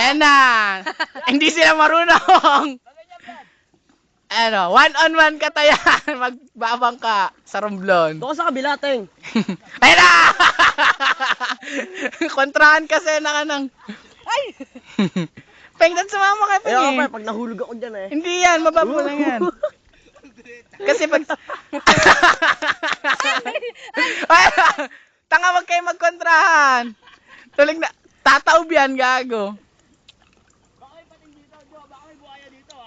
Ayan na. Hindi sila marunong. Ano, one-on-one katayan. Magbabang ka sa romblon. Doon sa kabila, Teng. Ayan na! Kontrahan kasi na ka ng... Ay! Peng, dan sumama ka, Peng. Ayaw pa, pag nahulog ako dyan eh. Hindi yan, mababa lang yan. Kasi pag... Ay, tanga, wag kayo magkontrahan. Tulig na, tataob yan, gago.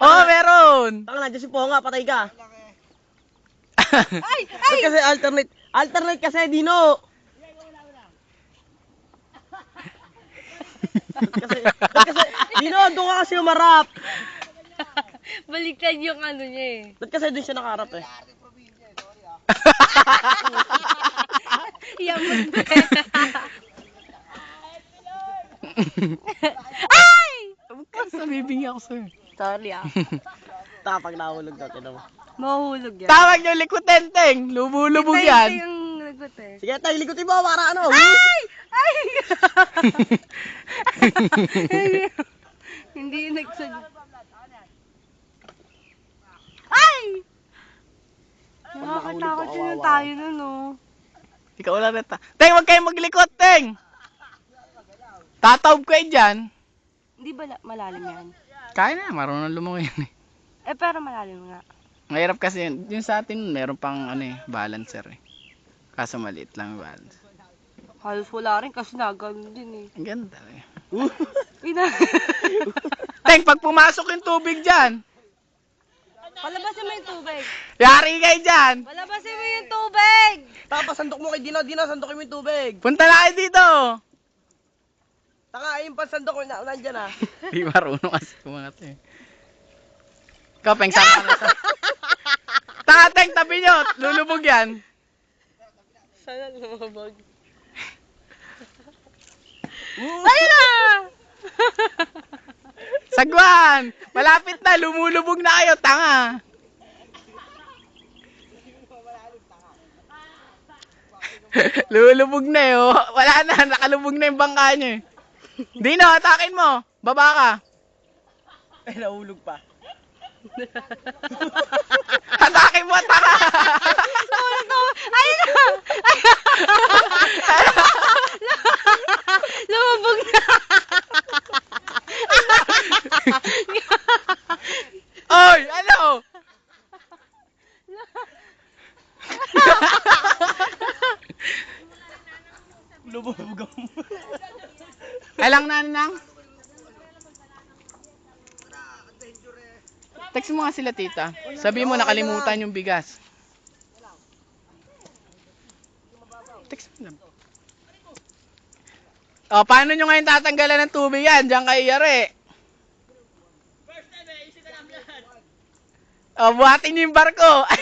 Oo, meron. Tanga, nandiyan si Ponga, patay ka. Ay! Ay! Kasi alternate kasi, Dino. kasi, Dino, doon ka kasi umarap. Baliktad yung ano niya eh. Ba't kasi doon siya nakaharap eh? Yamot na. Ay! Huwag ka sa bibing ako sa'yo. Sorry ah. Taka, pag nahulog daw, tinan mo. Mahulog yan. Tawag nyo likutin, Teng. Lubulubog Ito yan. yung lagot eh. Sige, tayo, likutin mo para ano. Ay! Ay! Hindi yung nagsagot. Ay! Nakakatakot kawawa. yun tayo nun oh. Ikaw wala reta. Teng, wag kayong maglikot, Teng. Tataob kayo dyan. Hindi ba malalim yan? Kaya na, marunong lumungo yan eh. Eh pero malalim nga. Mahirap kasi yun. Yung sa atin, meron pang ano eh, balancer eh. Kaso maliit lang yung balance. Halos wala rin kasi nagano din eh. Ang ganda eh. Ina. Teng, pag pumasok yung tubig dyan, Palabasin mo yung tubig. yari kayo dyan. Palabasin mo yung tubig. Tapos sandok mo kay Dino, Dino, sandokin mo yung tubig. Punta na kayo dito. Taka, yung pansandok ko, nandyan ah. Di marunong kasi kumangat eh. Ikaw, Peng, saan ka na sa... Taka, Teng, tabi nyo. Lulubog yan. Sana lumabag. Ayun na! Sagwan! Malapit na, lumulubog na kayo, tanga. Lulubog na eh, oh. Wala na, nakalubog na yung bangka nyo eh. Dino, atakin mo. Baba ka. Eh, nahulog pa. Atakin mo, tanga. Ayun na! Lumabog na! Oy, ano? Lubog ako. Kailang na, nang? Text mo nga sila, tita. Sabi mo, nakalimutan yung bigas. Text mo lang. O, paano nyo ngayon tatanggalan ng tubig yan? Diyan kayo yari. O, buhatin nyo yung barko. Ay,